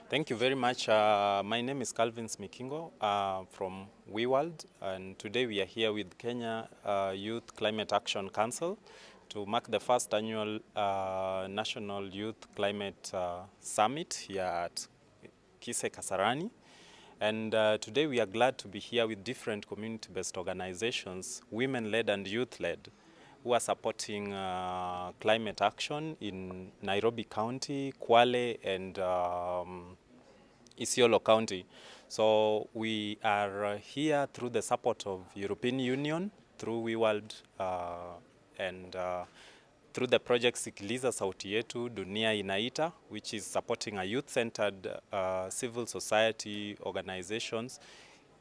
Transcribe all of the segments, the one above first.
Thank you very much. My name is Calvin Smikingo from WeWorld, and today we are here with Kenya Youth Climate Action Council to mark the first annual National Youth Climate Summit here at Kise Kasarani. And today we are glad to be here with different community-based organizations, women-led and youth-led, who are supporting climate action in Nairobi County, Kwale, and Isiolo County. So we are here through the support of European Union, through WeWorld, and through the project Sikiliza Sauti Yetu, Dunia Inaita, which is supporting a youth-centered civil society organizations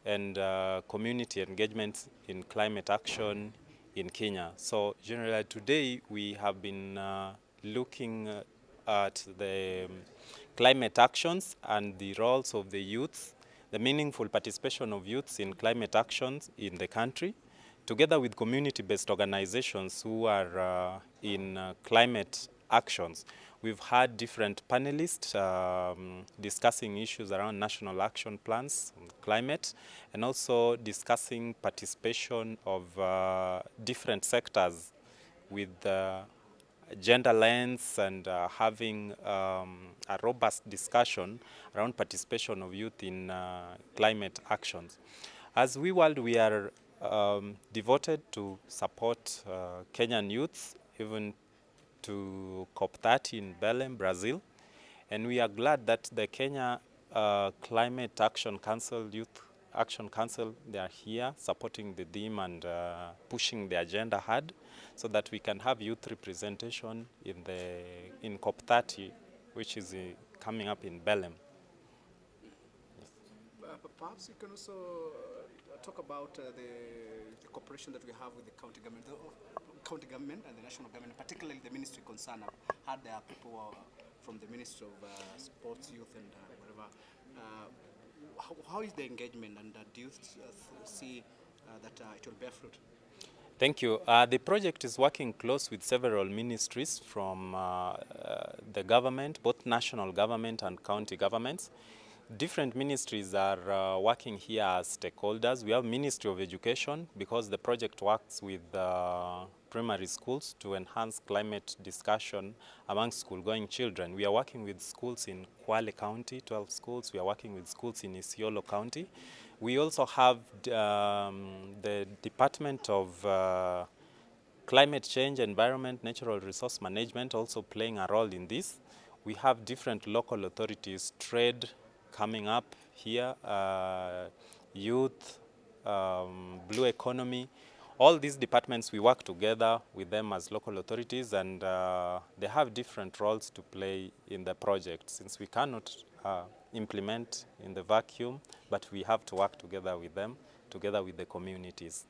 and community engagement in climate action in Kenya. So generally today we have been looking at the climate actions and the roles of the youth, the meaningful participation of youths in climate actions in the country, together with community-based organizations who are in climate actions. We've had different panelists discussing issues around national action plans on climate, and also discussing participation of different sectors with gender lens and having a robust discussion around participation of youth in climate actions. As WeWorld, we are devoted to support Kenyan youths, even to COP30 in Belém, Brazil. And we are glad that the Kenya Climate Action Council, Youth Action Council, they are here supporting the theme and pushing the agenda hard so that we can have youth representation in COP30, which is coming up in Belém. Perhaps you can also talk about the cooperation that we have with the county government and the national government, particularly the ministry concerned. I've had there people from the Ministry of Sports, Youth, and whatever. How is the engagement, and do you see that it will bear fruit? Thank you. The project is working close with several ministries from the government, both national government and county governments. Different ministries are working here as stakeholders. We have Ministry of Education because the project works with primary schools to enhance climate discussion among school-going children. We are working with schools in Kwale County, 12 schools. We are working with schools in Isiolo County. We also have the Department of Climate Change, Environment, Natural Resource Management also playing a role in this. We have different local authorities, trade coming up here, youth, blue economy. All these departments, we work together with them as local authorities, and they have different roles to play in the project, since we cannot implement in the vacuum, but we have to work together with them, together with the communities.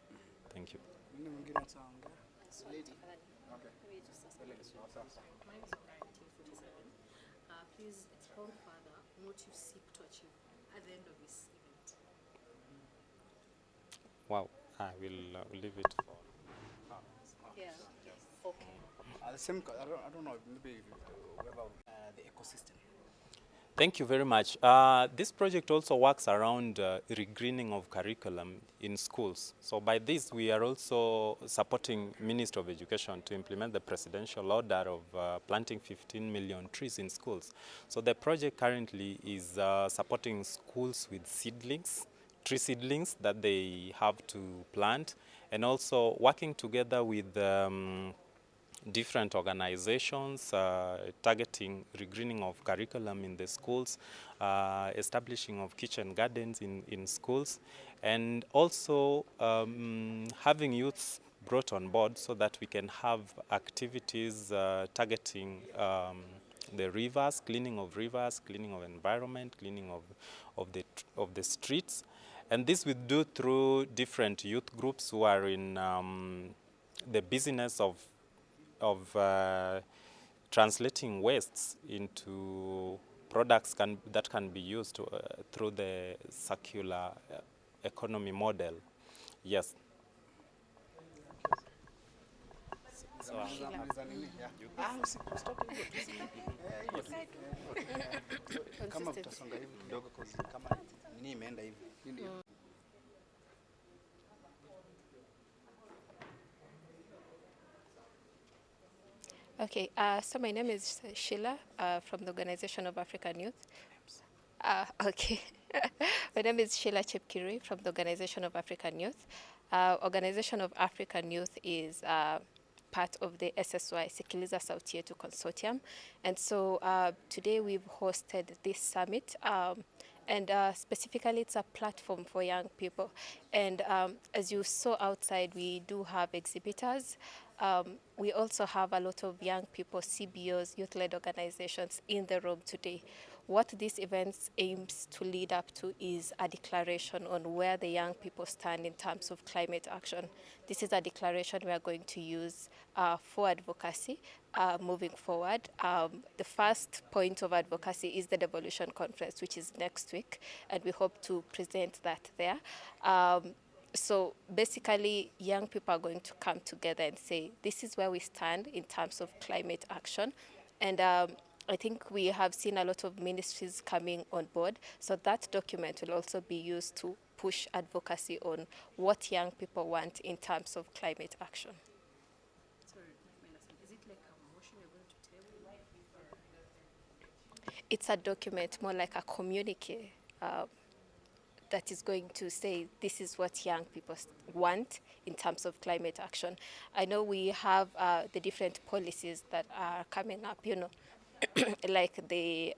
Thank you. Please expound further what you seek to achieve at the end of this event. Wow, I will leave it for. Yeah. Okay. I don't know, maybe the ecosystem. Thank you very much. This project also works around regreening of curriculum in schools. So by this, we are also supporting Ministry of Education to implement the presidential order of planting 15 million trees in schools. So the project currently is supporting schools with seedlings, tree seedlings that they have to plant, and also working together with different organizations targeting regreening of curriculum in the schools, establishing of kitchen gardens in schools, and also having youths brought on board so that we can have activities targeting the rivers, cleaning of environment, cleaning of the streets. And this we do through different youth groups who are in the business of translating wastes into products that can be used through the circular economy model. Yes. So, Maliza nini? Yeah. Usitoke hivyo tu. Hivyo tu. Kama utasonga hivi kidogo kama nini imeenda hivi. Ndio. Okay, so my name is Sheila from the Organization of African Youth. Okay. My name is Sheila Chepkiri from the Organization of African Youth. Organization of African Youth is part of the SSY, Sikiliza Sauti Yetu Consortium. And so today we've hosted this summit. And specifically, it's a platform for young people. And as you saw outside, we do have exhibitors. We also have a lot of young people, CBOs, youth-led organizations in the room today. What this event aims to lead up to is a declaration on where the young people stand in terms of climate action. This is a declaration we are going to use for advocacy moving forward. The first point of advocacy is the Devolution Conference, which is next week, and we hope to present that there. So basically, young people are going to come together and say, this is where we stand in terms of climate action. And I think we have seen a lot of ministries coming on board. So that document will also be used to push advocacy on what young people want in terms of climate action. Sorry, my understanding. Is it like a motion you're going to table? It's a document, more like a communique that is going to say this is what young people want in terms of climate action. I know we have the different policies that are coming up, you know, like this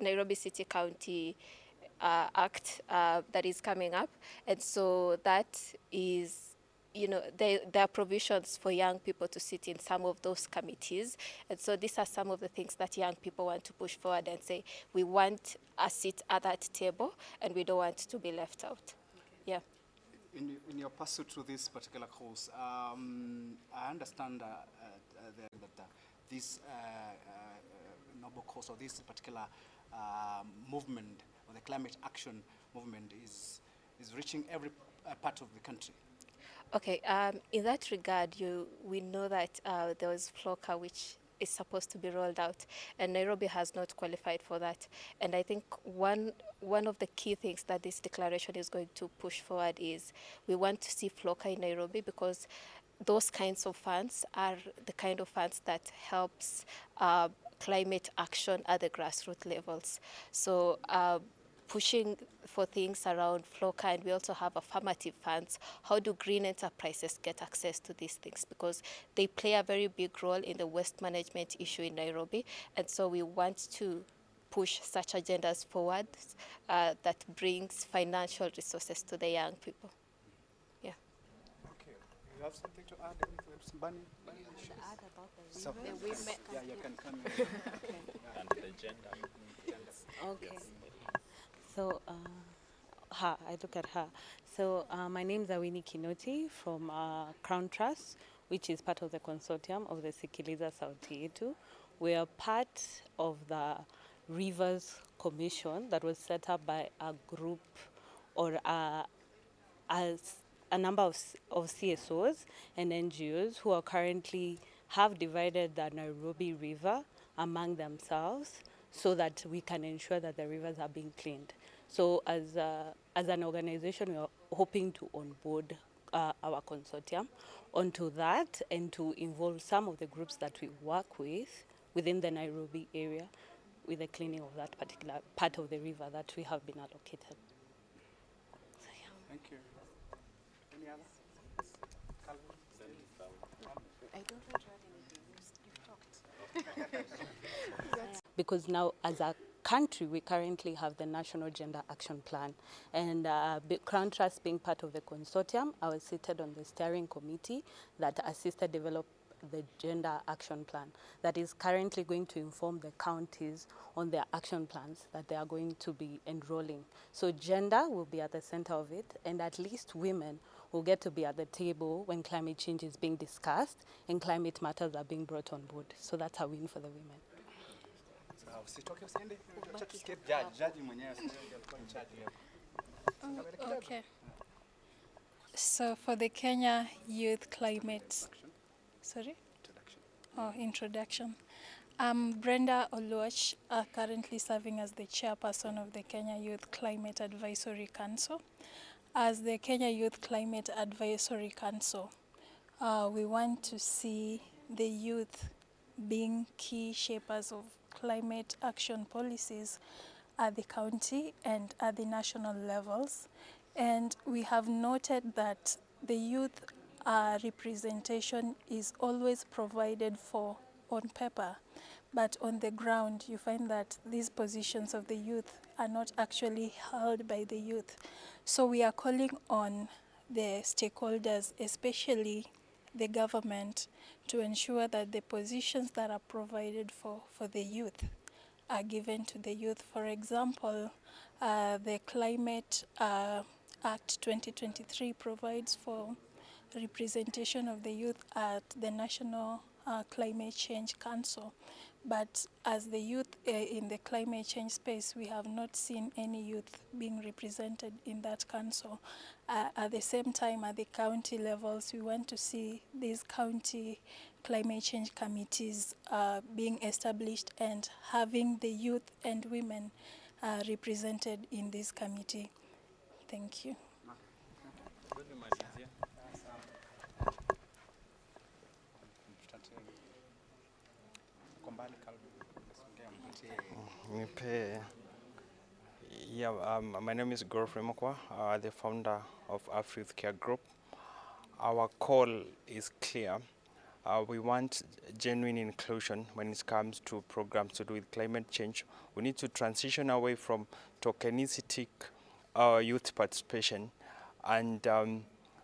Nairobi City County Act that is coming up, and so that is, you know, there are provisions for young people to sit in some of those committees, and so these are some of the things that young people want to push forward and say we want a seat at that table, and we don't want to be left out. Okay. Yeah. In your pursuit to this particular cause, I understand that this noble cause or this particular movement or the climate action movement is reaching every part of the country. Okay, in that regard, we know that there was FLOCA, which is supposed to be rolled out, and Nairobi has not qualified for that. And I think one of the key things that this declaration is going to push forward is we want to see FLOCA in Nairobi, because those kinds of funds are the kind of funds that helps climate action at the grassroots levels. So pushing for things around FLOCA, and we also have affirmative funds. How do green enterprises get access to these things? Because they play a very big role in the waste management issue in Nairobi, and so we want to push such agendas forward that brings financial resources to the young people. Yeah. Okay. You have something to add? Bunny? Add about the So, women. yeah, you can come in. Okay. and the gender. Okay. Yes. So, I look at her. So, my name is Awini Kinoti from Crown Trust, which is part of the consortium of the Sikiliza Sauti Yetu. We are part of the Rivers Commission that was set up by a group or a number of CSOs and NGOs who are currently have divided the Nairobi River among themselves so that we can ensure that the rivers are being cleaned. So as an organization, we are hoping to onboard our consortium onto that and to involve some of the groups that we work with within the Nairobi area with the cleaning of that particular part of the river that we have been allocated. So, yeah. Thank you. Any other? I don't want to add anything. You've talked. Because now as a country, we currently have the National Gender Action Plan. And Crown Trust being part of the consortium, I was seated on the steering committee that assisted develop the Gender Action Plan that is currently going to inform the counties on their action plans that they are going to be enrolling. So gender will be at the center of it, and at least women will get to be at the table when climate change is being discussed and climate matters are being brought on board. So that's a win for the women. Usitoke usiende. Acha tusikie judge mwenyewe alikuwa in charge leo. Okay. So for the Kenya Youth Climate, sorry? Introduction. Introduction. I'm Brenda Oluoch, currently serving as the chairperson of the Kenya Youth Climate Advisory Council. As the Kenya Youth Climate Advisory Council, we want to see the youth being key shapers of climate action policies at the county and at the national levels. And we have noted that the youth representation is always provided for on paper, but on the ground you find that these positions of the youth are not actually held by the youth. So we are calling on the stakeholders, especially the government, to ensure that the positions that are provided for the youth are given to the youth. For example, the Climate Act 2023 provides for representation of the youth at the National Climate Change Council. But as the youth in the climate change space, we have not seen any youth being represented in that council. At the same time, at the county levels, we want to see these county climate change committees being established and having the youth and women represented in this committee. Thank you. Yeah, my name is Godfrey Mokwa, the founder of Youth Care Group. Our call is clear. We want genuine inclusion when it comes to programs to do with climate change. We need to transition away from tokenistic youth participation, and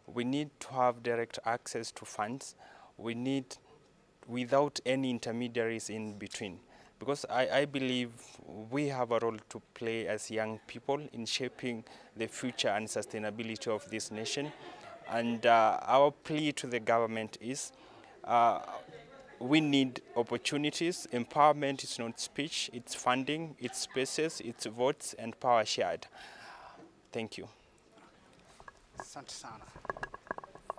we need to have direct access to funds. We need without any intermediaries in between. Because I believe we have a role to play as young people in shaping the future and sustainability of this nation. And our plea to the government is we need opportunities. Empowerment is not speech, it's funding, it's spaces, it's votes and power shared. Thank you. Asante sana.